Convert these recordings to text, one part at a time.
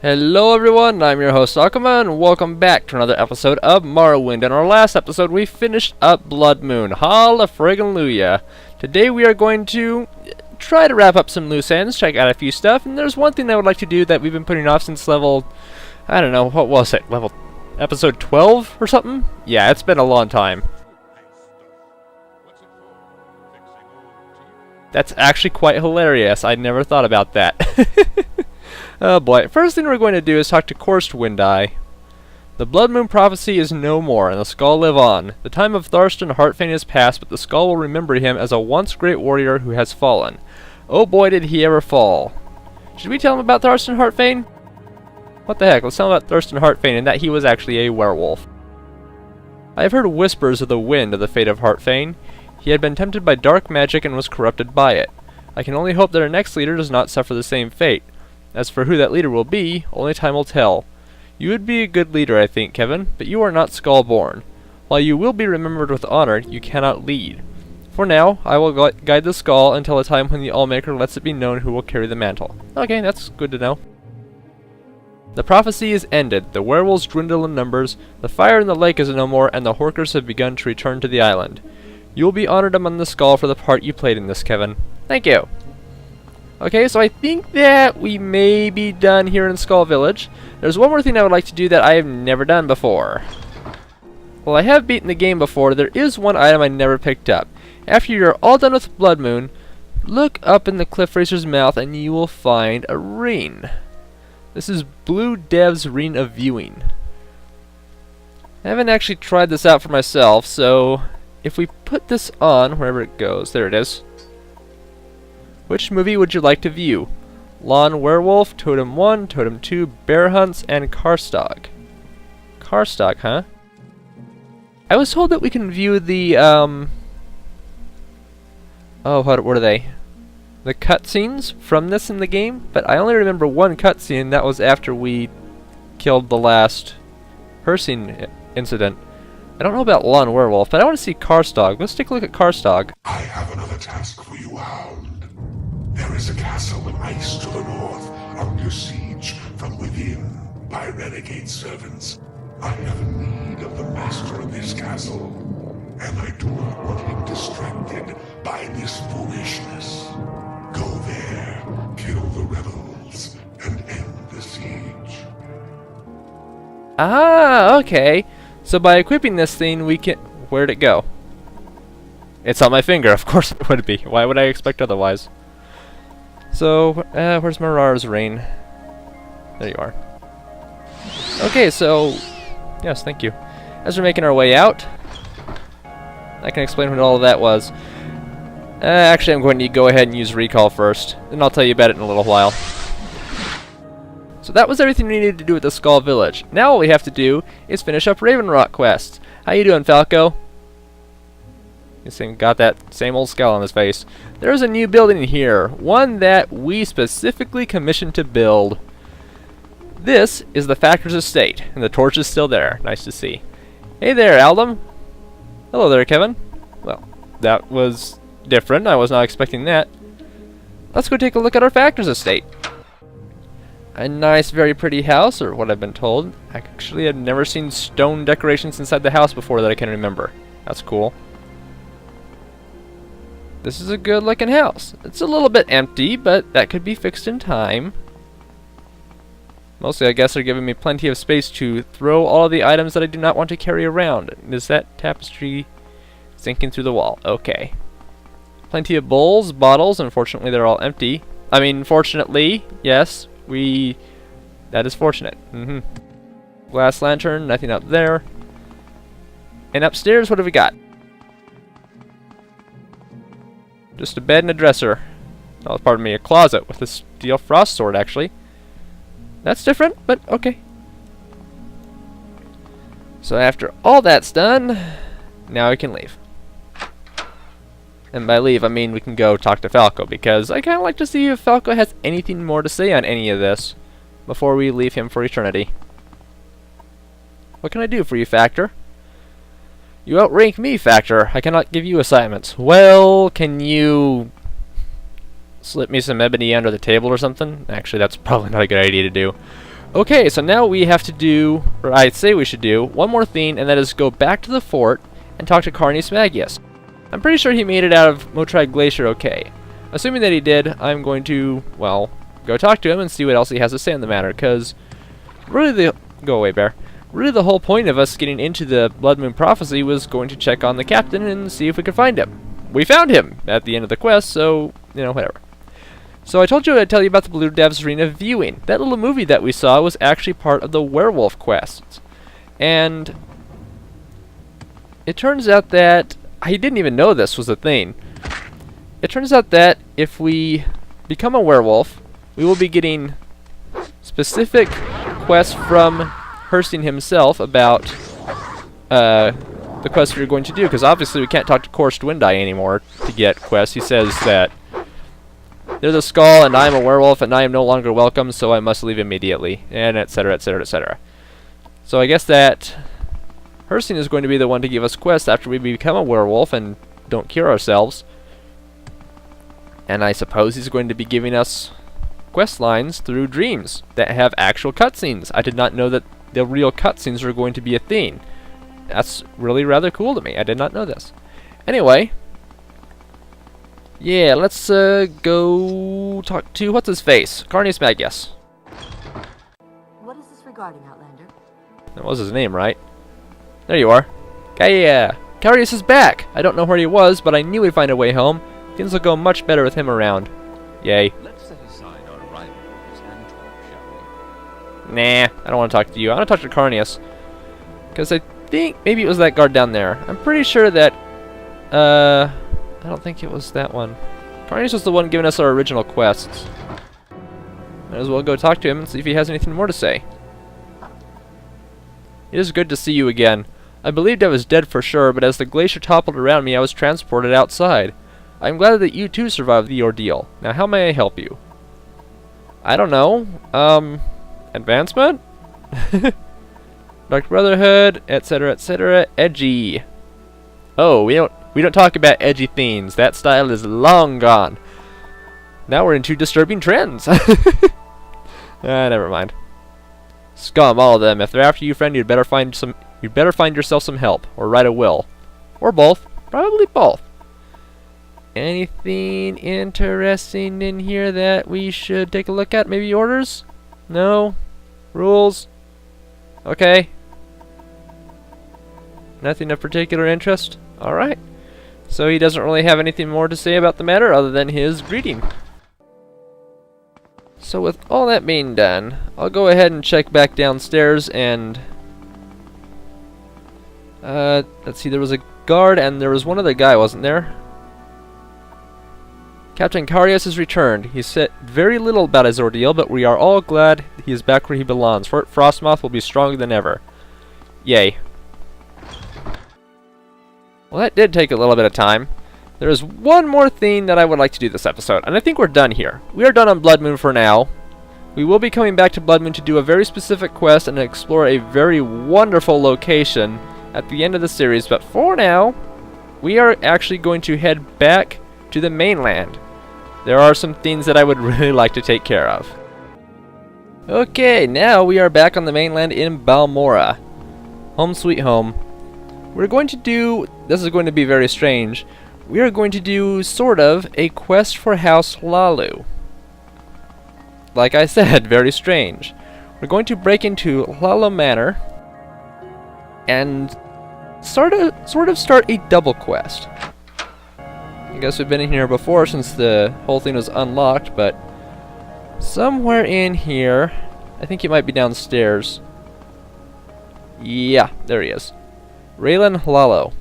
Hello everyone, I'm your host Akuma, and welcome back to another episode of Morrowind. In our last episode, we finished up Blood Moon. Hallelujah! Today we are going to try to wrap up some loose ends, check out a few stuff, and there's one thing I would like to do that we've been putting off since level, I don't know, what was it? Episode 12 or something? Yeah, it's been a long time. That's actually quite hilarious. I never thought about that. Oh boy, first thing we're going to do is talk to Cursed Windeye. The Blood Moon prophecy is no more, and the Skull live on. The time of Tharstan Heartfane is past, but the Skull will remember him as a once great warrior who has fallen. Oh boy, did he ever fall. Should we tell him about Tharstan Heartfane? What the heck, let's tell him about Tharstan Heartfane and that he was actually a werewolf. I have heard whispers of the wind of the fate of Heartfane. He had been tempted by dark magic and was corrupted by it. I can only hope that our next leader does not suffer the same fate. As for who that leader will be, only time will tell. You would be a good leader, I think, Kevin, but you are not Skull-born. While you will be remembered with honor, you cannot lead. For now, I will guide the Skull until a time when the Allmaker lets it be known who will carry the mantle. Okay, that's good to know. The prophecy is ended, the werewolves dwindle in numbers, the fire in the lake is no more, and the Horkers have begun to return to the island. You will be honored among the Skull for the part you played in this, Kevin. Thank you. Okay, so I think that we may be done here in Skull Village. There's one more thing I would like to do that I have never done before. Well, I have beaten the game before. There is one item I never picked up. After you're all done with Blood Moon, look up in the Cliff Racer's mouth and you will find a ring. This is Blue Dev's Ring of Viewing. I haven't actually tried this out for myself, so if we put this on, wherever it goes, there it is. Which movie would you like to view? Lawn Werewolf, Totem 1, Totem 2, Bear Hunts, and Karstag. Karstag, huh? I was told that we can view the, oh, what are they? The cutscenes from this in the game, but I only remember one cutscene, and that was after we killed the last Persing incident. I don't know about Lawn Werewolf, but I want to see Karstag. Let's take a look at Karstag. I have another task for you, Hound. There is a castle of ice to the north, under siege from within by renegade servants. I have need of the master of this castle, and I do not want him distracted by this foolishness. Go there, kill the rebels, and end the siege. Ah, okay. So by equipping this thing, we can... Where'd it go? It's on my finger, of course it would be. Why would I expect otherwise? So, where's Mirar's ring? There you are. Okay, so... Yes, thank you. As we're making our way out, I can explain what all of that was. Actually, I'm going to go ahead and use recall first, and I'll tell you about it in a little while. So that was everything we needed to do with the Skull Village. Now all we have to do is finish up Raven Rock quests. How you doing, Falco? This thing got that same old scowl on his face. There's a new building here, one that we specifically commissioned to build. This is the Factor's estate, and the torch is still there. Nice to see. Hey there, Aldum. Hello there, Kevin. Well, that was different. I was not expecting that. Let's go take a look at our Factor's estate. A nice, very pretty house, or what I've been told. Actually, I've never seen stone decorations inside the house before that I can remember. That's cool. This is a good looking house. It's a little bit empty, but that could be fixed in time. Mostly, I guess they're giving me plenty of space to throw all of the items that I do not want to carry around. Is that tapestry sinking through the wall? Okay. Plenty of bowls, bottles. Unfortunately, they're all empty. I mean, fortunately, yes, that is fortunate. Glass lantern, nothing up there. And upstairs, what have we got? Just a bed and a dresser. Oh, pardon me, a closet with a steel frost sword, actually. That's different, but okay. So after all that's done, now we can leave. And by leave, I mean we can go talk to Falco, because I kind of like to see if Falco has anything more to say on any of this before we leave him for eternity. What can I do for you, Factor? You outrank me, Factor. I cannot give you assignments. Well, can you slip me some ebony under the table or something? Actually, that's probably not a good idea to do. Okay, so now we have to do, or I say we should do, one more thing, and that is go back to the fort and talk to Carnius Magius. I'm pretty sure he made it out of Motride Glacier okay. Assuming that he did, I'm going to, well, go talk to him and see what else he has to say on the matter, because really go away, bear. Really the whole point of us getting into the Blood Moon Prophecy was going to check on the captain and see if we could find him. We found him at the end of the quest, so, you know, whatever. So I told you I'd tell you about the Blue Devs Arena viewing. That little movie that we saw was actually part of the werewolf quests. And it turns out that I didn't even know this was a thing. It turns out that if we become a werewolf, we will be getting specific quests from Hursting himself about the quest we're going to do, because obviously we can't talk to Cursed Windeye anymore to get quests. He says that there's a skull and I am a werewolf and I am no longer welcome, so I must leave immediately, and etc, etc, etc. So I guess that Hursting is going to be the one to give us quests after we become a werewolf and don't cure ourselves. And I suppose he's going to be giving us quest lines through dreams that have actual cutscenes. I did not know that the real cutscenes are going to be a thing. That's really rather cool to me. I did not know this. Anyway, yeah, let's go talk to what's his face, Carnius Magius. What is this regarding, Outlander? That was his name, right? There you are. Gaia! Carnius is back! I don't know where he was, but I knew he'd find a way home. Things will go much better with him around. Yay. Let's set aside our rivalries and talk, shall we? Nah, I don't want to talk to you. I want to talk to Carnius. Because I think maybe it was that guard down there. I'm pretty sure that, I don't think it was that one. Carnius was the one giving us our original quests. Might as well go talk to him and see if he has anything more to say. It is good to see you again. I believed I was dead for sure, but as the glacier toppled around me, I was transported outside. I'm glad that you too survived the ordeal. Now how may I help you? I don't know. Advancement? Dark Brotherhood, etc, etc. Edgy. Oh, we don't talk about edgy themes. That style is long gone. Now we're into disturbing trends. Never mind. Scum, all of them. If they're after you, friend, you'd better find yourself some help, or write a will, or both. Probably both. Anything interesting in here that we should take a look at? Maybe orders? No? Rules? Okay. Nothing of particular interest? Alright. So he doesn't really have anything more to say about the matter other than his greeting. So with all that being done, I'll go ahead and check back downstairs and let's see, there was a guard and there was one other guy, wasn't there? Captain Carnius has returned. He said very little about his ordeal, but we are all glad he is back where he belongs. Fort Frostmoth will be stronger than ever. Yay. Well, that did take a little bit of time. There is one more thing that I would like to do this episode, and I think we're done here. We are done on Blood Moon for now. We will be coming back to Blood Moon to do a very specific quest and explore a very wonderful location at the end of the series, but for now, we are actually going to head back to the mainland. There are some things that I would really like to take care of. Okay, now we are back on the mainland in Balmora. Home sweet home. We're going to do, this is going to be very strange, we are going to do sort of a quest for House Hlaalu. Like I said, very strange. We're going to break into Hlaalu Manor and sort of start a double quest. I guess we've been in here before since the whole thing was unlocked, but somewhere in here, I think he might be downstairs. Yeah, there he is. Raylan Hlaalu.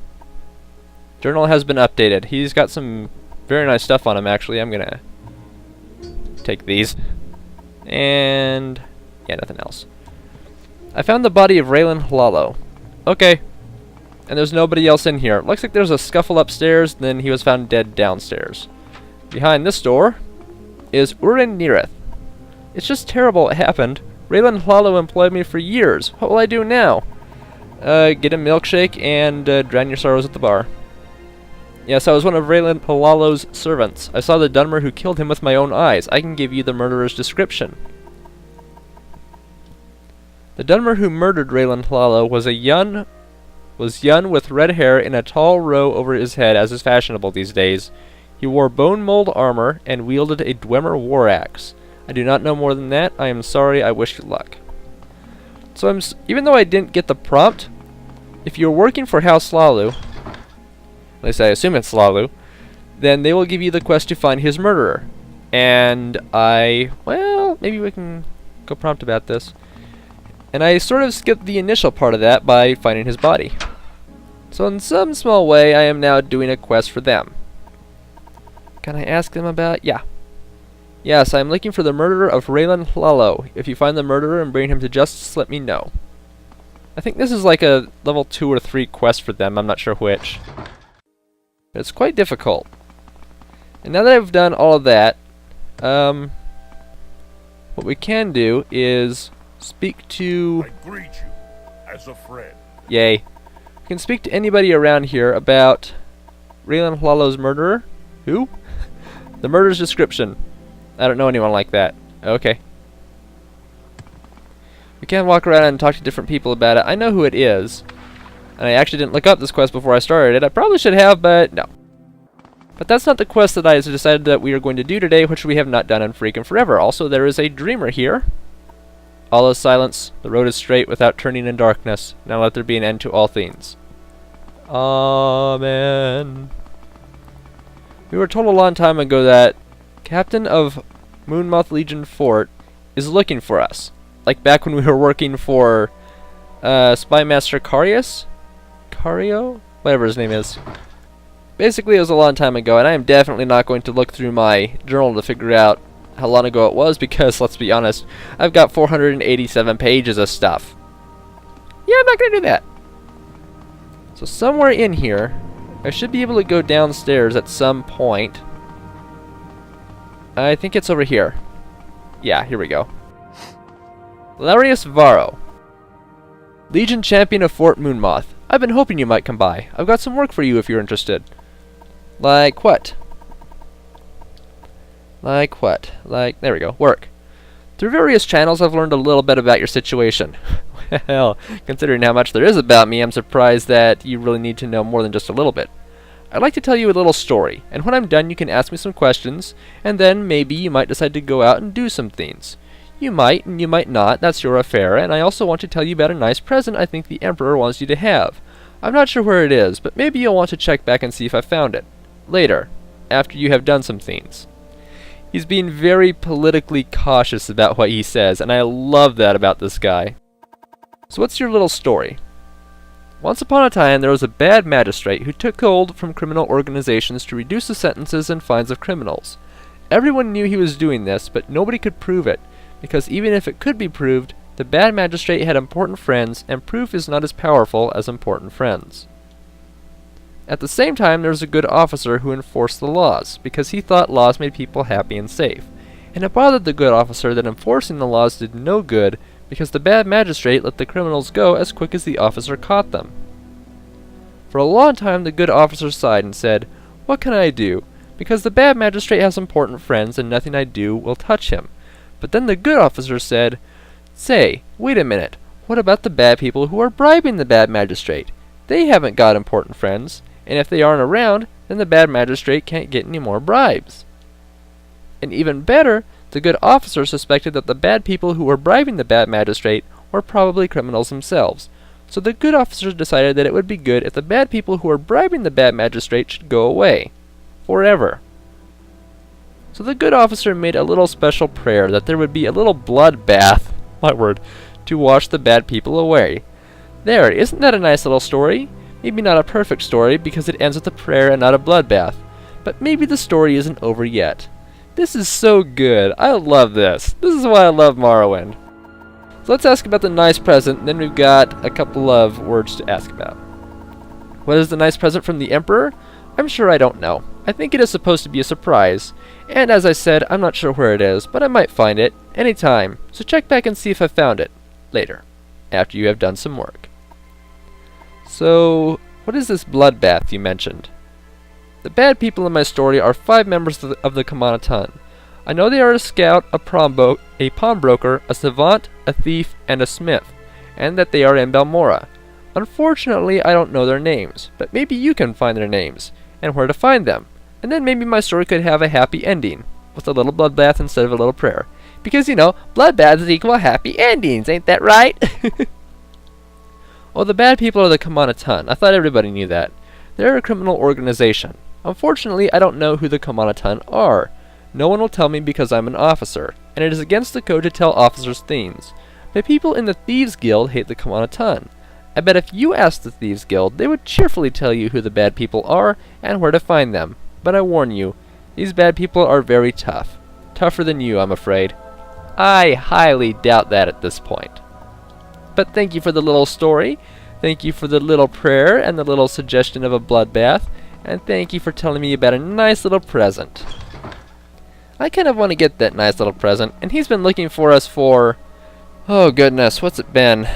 Journal has been updated. He's got some very nice stuff on him, actually. I'm gonna take these. And yeah, nothing else. I found the body of Raylan Hlaalu. Okay. And there's nobody else in here. Looks like there's a scuffle upstairs, then he was found dead downstairs. Behind this door is Urin Neerith. It's just terrible what happened. Raylan Hlaalu employed me for years. What will I do now? Get a milkshake and drown your sorrows at the bar. Yes, I was one of Raylan Hlaalu's servants. I saw the Dunmer who killed him with my own eyes. I can give you the murderer's description. The Dunmer who murdered Raylan Hlalo was young with red hair and a tall row over his head, as is fashionable these days. He wore bone mold armor and wielded a Dwemer war axe. I do not know more than that. I am sorry. I wish you luck. So even though I didn't get the prompt, if you're working for House Hlaalu, at least I assume it's Hlaalu, then they will give you the quest to find his murderer. And well, maybe we can go prompt about this. And I sort of skipped the initial part of that by finding his body. So in some small way, I am now doing a quest for them. Can I ask them about? Yeah. Yes, I am looking for the murderer of Raylan Hlalo. If you find the murderer and bring him to justice, let me know. I think this is like a level 2 or 3 quest for them, I'm not sure which. But it's quite difficult. And now that I've done all of that, what we can do is speak to... I greet you as a friend. Yay. We can speak to anybody around here about Raylan Hlalo's murderer. Who? The murderer's description. I don't know anyone like that. Okay. We can walk around and talk to different people about it. I know who it is. And I actually didn't look up this quest before I started it. I probably should have, but no. But that's not the quest that I decided that we are going to do today, which we have not done in freaking forever. Also, there is a dreamer here. All is silence. The road is straight without turning in darkness. Now let there be an end to all things. Amen. We were told a long time ago that Captain of Moonmoth Legion Fort is looking for us. Like back when we were working for Spymaster Carius? Cario? Whatever his name is. Basically, it was a long time ago, and I am definitely not going to look through my journal to figure out how long ago it was, because, let's be honest, I've got 487 pages of stuff. Yeah, I'm not going to do that. So somewhere in here, I should be able to go downstairs at some point. I think it's over here. Yeah, here we go. Larius Varro, Legion Champion of Fort Moonmoth. I've been hoping you might come by. I've got some work for you if you're interested. Like what? Like what? Like, there we go, work. Through various channels, I've learned a little bit about your situation. Well, considering how much there is about me, I'm surprised that you really need to know more than just a little bit. I'd like to tell you a little story, and when I'm done you can ask me some questions, and then maybe you might decide to go out and do some things. You might, and you might not, that's your affair, and I also want to tell you about a nice present I think the Emperor wants you to have. I'm not sure where it is, but maybe you'll want to check back and see if I found it. Later, after you have done some things. He's being very politically cautious about what he says, and I love that about this guy. So what's your little story? Once upon a time, there was a bad magistrate who took gold from criminal organizations to reduce the sentences and fines of criminals. Everyone knew he was doing this, but nobody could prove it, because even if it could be proved, the bad magistrate had important friends, and proof is not as powerful as important friends. At the same time, there was a good officer who enforced the laws, because he thought laws made people happy and safe. And it bothered the good officer that enforcing the laws did no good, because the bad magistrate let the criminals go as quick as the officer caught them. For a long time, the good officer sighed and said, "What can I do? Because the bad magistrate has important friends, and nothing I do will touch him." But then the good officer said, "Say, wait a minute, what about the bad people who are bribing the bad magistrate? They haven't got important friends, and if they aren't around, then the bad magistrate can't get any more bribes." And even better, the good officer suspected that the bad people who were bribing the bad magistrate were probably criminals themselves. So the good officer decided that it would be good if the bad people who were bribing the bad magistrate should go away. Forever. So the good officer made a little special prayer that there would be a little bloodbath, my word, to wash the bad people away. There, isn't that a nice little story? Maybe not a perfect story because it ends with a prayer and not a bloodbath. But maybe the story isn't over yet. This is so good. I love this. This is why I love Morrowind. So let's ask about the nice present, and then we've got a couple of words to ask about. What is the nice present from the Emperor? I'm sure I don't know. I think it is supposed to be a surprise. And as I said, I'm not sure where it is, but I might find it anytime. So check back and see if I found it later, after you have done some work. So, what is this bloodbath you mentioned? The bad people in my story are 5 members of the Kamanatan. I know they are a scout, a pawnbroker, a savant, a thief, and a smith. and that they are in Balmora. Unfortunately, I don't know their names, but maybe you can find their names, and where to find them. And then maybe my story could have a happy ending, with a little bloodbath instead of a little prayer. Because, you know, bloodbaths equal happy endings, ain't that right? Well, the bad people are the Kamanaton. I thought everybody knew that. They're a criminal organization. Unfortunately, I don't know who the Kamanaton are. No one will tell me because I'm an officer, and it is against the code to tell officers things. But people in the Thieves Guild hate the Kamanaton. I bet if you asked the Thieves Guild, they would cheerfully tell you who the bad people are and where to find them. But I warn you, these bad people are very tough. Tougher than you, I'm afraid. I highly doubt that at this point. But thank you for the little story. Thank you for the little prayer and the little suggestion of a bloodbath. And thank you for telling me about a nice little present. I kind of want to get that nice little present, and he's been looking for us for... oh goodness, what's it been?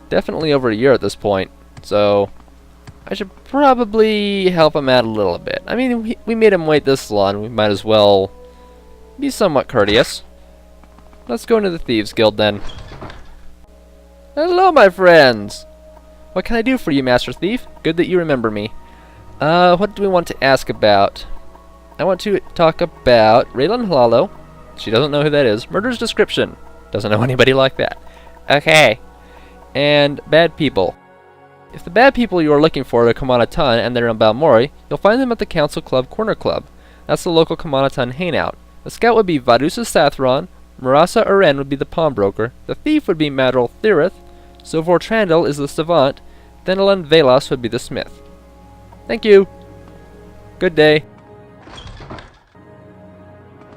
Definitely over a year at this point, so... I should probably help him out a little bit. I mean, we made him wait this long, we might as well be somewhat courteous. Let's go into the Thieves Guild then. Hello, my friends! What can I do for you, Master Thief? Good that you remember me. What do we want to ask about? I want to talk about Raylan Halalo. She doesn't know who that is. Murder's description. Doesn't know anybody like that. Okay. And bad people. If the bad people you are looking for are Kamanaton and they're in Balmori, you'll find them at the Council Club Corner Club. That's the local Kamanaton hangout. The scout would be Vadusa Sathron, Marasa Aren would be the pawnbroker, the thief would be Madril Thirith, Sovor Trandal is the savant, Thenelan Velas would be the smith. Thank you. Good day.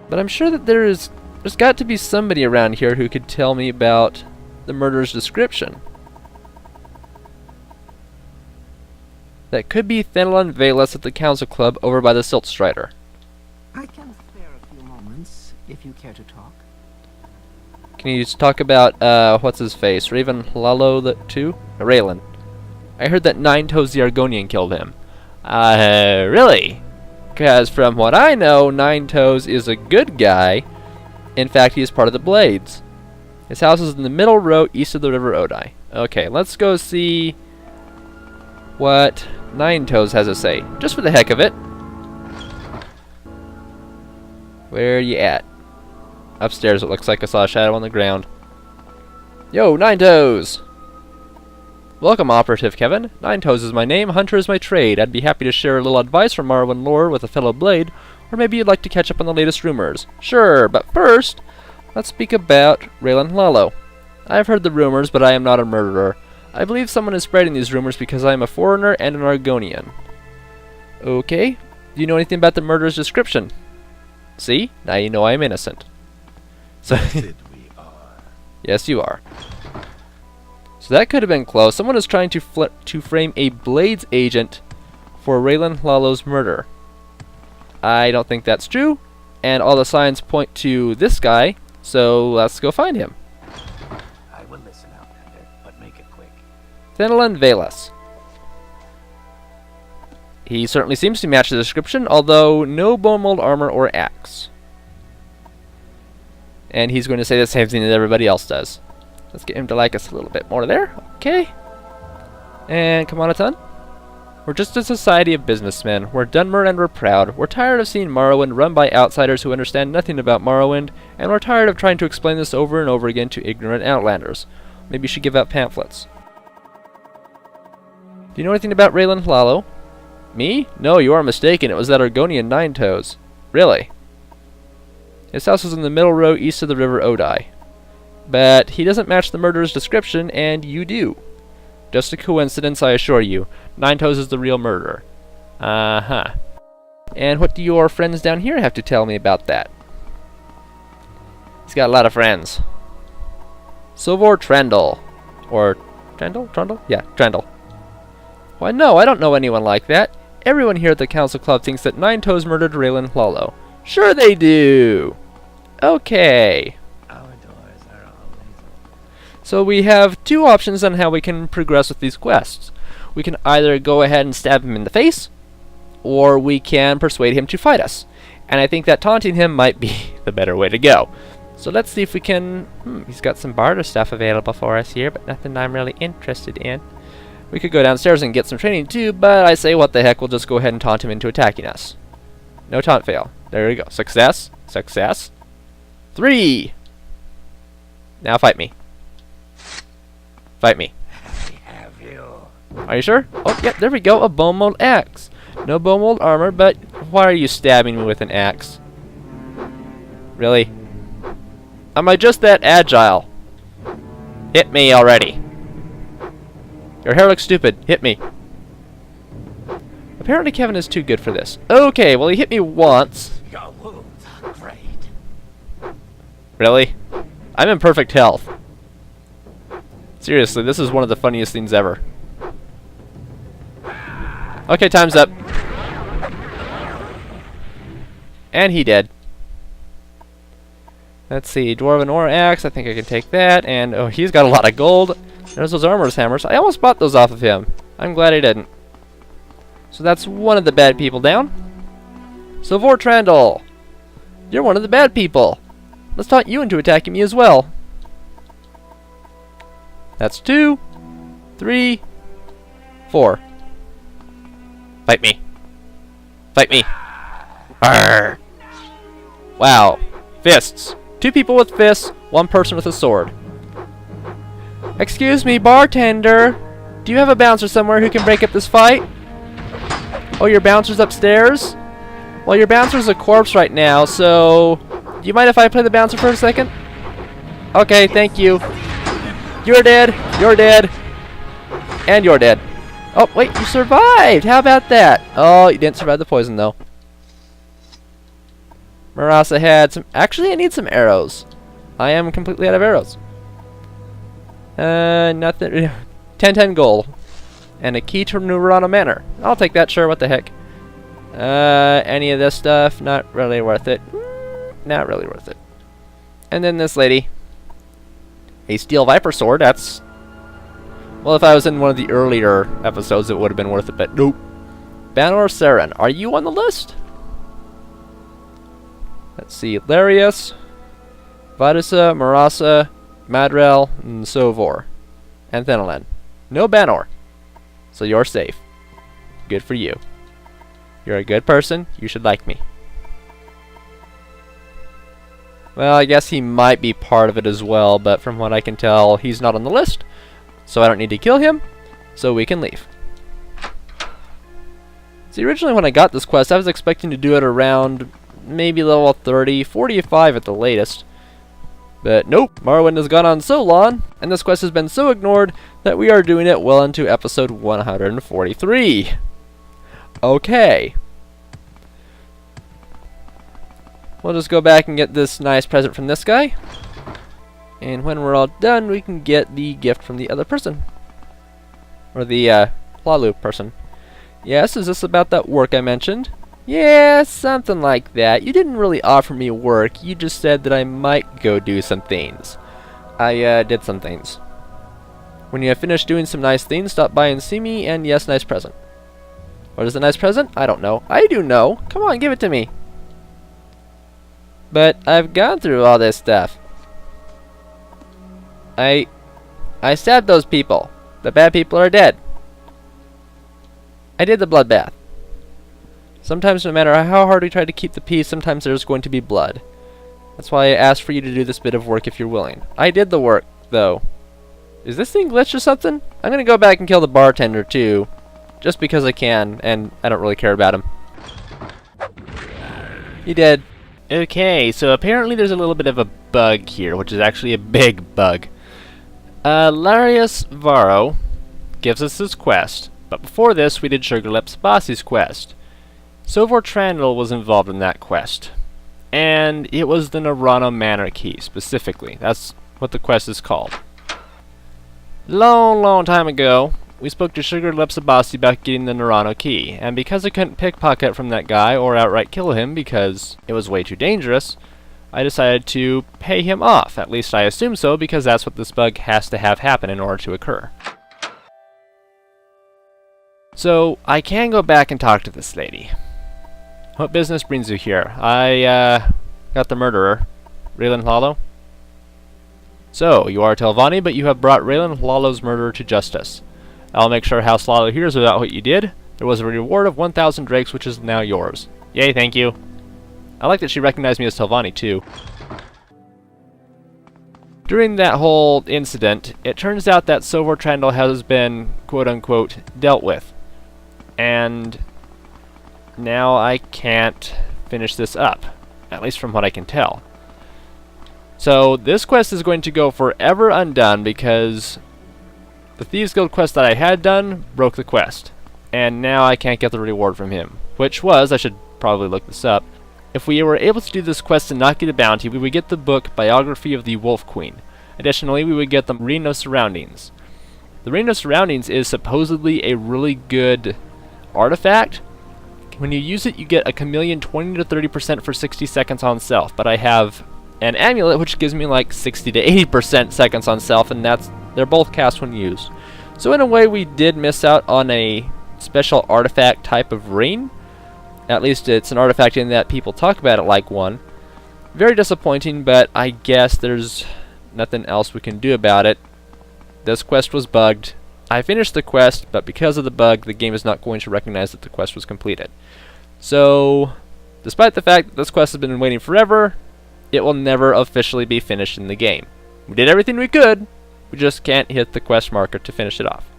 But I'm sure that there's got to be somebody around here who could tell me about the murderer's description. That could be Thenelan Velas at the Council Club over by the Siltstrider. I can spare a few moments, if you care to talk. Can you just talk about, what's his face? Raven Halalo too? Raylan. I heard that Nine Toes the Argonian killed him. Really? Because from what I know, Nine Toes is a good guy. In fact, he is part of the Blades. His house is in the middle row east of the River Odai. Okay, let's go see what Nine Toes has to say. Just for the heck of it. Where are you at? Upstairs, it looks like I saw a shadow on the ground. Yo, Nine Toes! Welcome, Operative Kevin. Nine Toes is my name, Hunter is my trade. I'd be happy to share a little advice from Morrowind lore with a fellow Blade, or maybe you'd like to catch up on the latest rumors. Sure, but first, let's speak about Raylan Halalo. I've heard the rumors, but I am not a murderer. I believe someone is spreading these rumors because I am a foreigner and an Argonian. Okay, do you know anything about the murderer's description? See? Now you know I am innocent. So yes, you are. So that could have been close. Someone is trying to frame a Blades agent for Raylan Halalo's murder. I don't think that's true, and all the signs point to this guy, so let's go find him. I will listen, Outlander, but make it quick. Thenelan Velas. He certainly seems to match the description, although no bone mold armor or axe. And he's going to say the same thing that everybody else does. Let's get him to like us a little bit more there. Okay. And Kamanaton. We're just a society of businessmen. We're Dunmer and we're proud. We're tired of seeing Morrowind run by outsiders who understand nothing about Morrowind, and we're tired of trying to explain this over and over again to ignorant outlanders. Maybe you should give out pamphlets. Do you know anything about Raylan Halalo? Me? No, you are mistaken. It was that Argonian Nine Toes. Really? His house is in the middle row east of the River Odai. But he doesn't match the murderer's description, and you do. Just a coincidence, I assure you. Nine Toes is the real murderer. Uh-huh. And what do your friends down here have to tell me about that? He's got a lot of friends. Sovor Trandal. Or Trandal? Trundle? Yeah, Trandal. Why no, I don't know anyone like that. Everyone here at the Council Club thinks that Nine Toes murdered Raylan Halalo. Sure they do! Okay. Our doors are always open. So we have two options on how we can progress with these quests. We can either go ahead and stab him in the face, or we can persuade him to fight us. And I think that taunting him might be the better way to go. So let's see if we can... he's got some barter stuff available for us here, but nothing I'm really interested in. We could go downstairs and get some training too, but I say what the heck, we'll just go ahead and taunt him into attacking us. No taunt fail. There we go. Success. Success. 3! Now fight me. Fight me. Are you sure? Oh, yeah, there we go. A bone mold axe. No bone mold armor, but why are you stabbing me with an axe? Really? Am I just that agile? Hit me already. Your hair looks stupid. Hit me. Apparently Kevin is too good for this. Okay, well he hit me once. Your wounds are great. Really? I'm in perfect health. Seriously, this is one of the funniest things ever. Okay, time's up. And he dead. Let's see, Dwarven Ore Axe, I think I can take that, and oh, he's got a lot of gold. There's those Armor's Hammers. I almost bought those off of him. I'm glad I didn't. So that's one of the bad people down. So Vortrandel, you're one of the bad people. Let's taunt you into attacking me as well. That's 2, 3, 4. Fight me. Fight me. Arrgh. Wow. Fists. 2 people with fists, 1 person with a sword. Excuse me, bartender. Do you have a bouncer somewhere who can break up this fight? Oh, your bouncer's upstairs? Well, your bouncer's a corpse right now, so... Do you mind if I play the bouncer for a second? Okay, thank you. You're dead. You're dead. And you're dead. Oh, wait, you survived! How about that? Oh, you didn't survive the poison, though. Marasa had some... Actually, I need some arrows. I am completely out of arrows. Nothing... 10 gold. And a key to Nerevar Manor. I'll take that, sure, what the heck. Any of this stuff, not really worth it. Not really worth it. And then this lady. A steel viper sword, that's... Well, if I was in one of the earlier episodes, it would have been worth it, but nope. Banor Saren, are you on the list? Let's see, Larius, Vadusa, Marasa, Madrel, and Sovor. And Thenolan. No Banor. So you're safe. Good for you. You're a good person, you should like me. Well, I guess he might be part of it as well, but from what I can tell, he's not on the list. So I don't need to kill him, so we can leave. See, originally when I got this quest, I was expecting to do it around maybe level 30, 45 at the latest. But nope, Morrowind has gone on so long, and this quest has been so ignored, that we are doing it well into episode 143. Okay. We'll just go back and get this nice present from this guy. And when we're all done, we can get the gift from the other person. Or the, Plalu person. Yes, is this about that work I mentioned? Yeah, something like that. You didn't really offer me work, you just said that I might go do some things. I, did some things. When you have finished doing some nice things, stop by and see me, and yes, nice present. What is a nice present? I don't know. I do know. Come on, give it to me. But I've gone through all this stuff. I stabbed those people. The bad people are dead. I did the bloodbath. Sometimes no matter how hard we try to keep the peace, sometimes there's going to be blood. That's why I asked for you to do this bit of work if you're willing. I did the work, though. Is this thing glitched or something? I'm gonna go back and kill the bartender, too. Just because I can, and I don't really care about him. He did. Okay, so apparently there's a little bit of a bug here, which is actually a big bug. Larius Varro gives us this quest, but before this we did Sugarlips Bossy's quest. Sovor Trandal was involved in that quest, and it was the Nerevar Manor key, specifically. That's what the quest is called. Long time ago, we spoke to Sugarlips Bossy about getting the Nerevar key, and because I couldn't pickpocket from that guy or outright kill him because it was way too dangerous, I decided to pay him off. At least I assume so, because that's what this bug has to have happen in order to occur. So, I can go back and talk to this lady. What business brings you here? I got the murderer, Raylan Hollow. So, you are Telvanni, but you have brought Raylan Lalo's murderer to justice. I'll make sure House Lalo hears about what you did. There was a reward of 1,000 drakes, which is now yours. Yay, thank you. I like that she recognized me as Telvanni, too. During that whole incident, it turns out that Silver Trandle has been, quote-unquote, dealt with. And now I can't finish this up, at least from what I can tell. So this quest is going to go forever undone because the Thieves Guild quest that I had done broke the quest. And now I can't get the reward from him, which was, I should probably look this up, if we were able to do this quest and not get a bounty, we would get the book Biography of the Wolf Queen. Additionally, we would get the Ring of Surroundings. The Ring of Surroundings is supposedly a really good artifact. When you use it, you get a chameleon 20 to 30% for 60 seconds on self, but I have an amulet which gives me like 60 to 80% seconds on self, and they're both cast when used. So in a way, we did miss out on a special artifact type of ring. At least it's an artifact in that people talk about it like one. Very disappointing, but I guess there's nothing else we can do about it. This quest was bugged. I finished the quest, but because of the bug, the game is not going to recognize that the quest was completed. So, despite the fact that this quest has been waiting forever, it will never officially be finished in the game. We did everything we could, we just can't hit the quest marker to finish it off.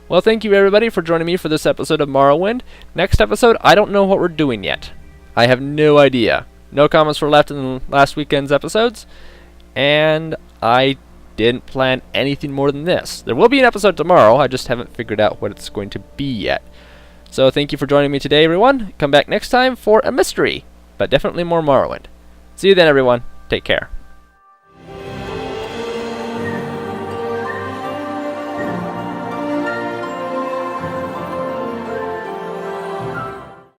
Well, thank you everybody for joining me for this episode of Morrowind. Next episode, I don't know what we're doing yet. I have no idea. No comments were left in last weekend's episodes, and I didn't plan anything more than this. There will be an episode tomorrow, I just haven't figured out what it's going to be yet. So thank you for joining me today, everyone. Come back next time for a mystery, but definitely more Morrowind. See you then, everyone. Take care.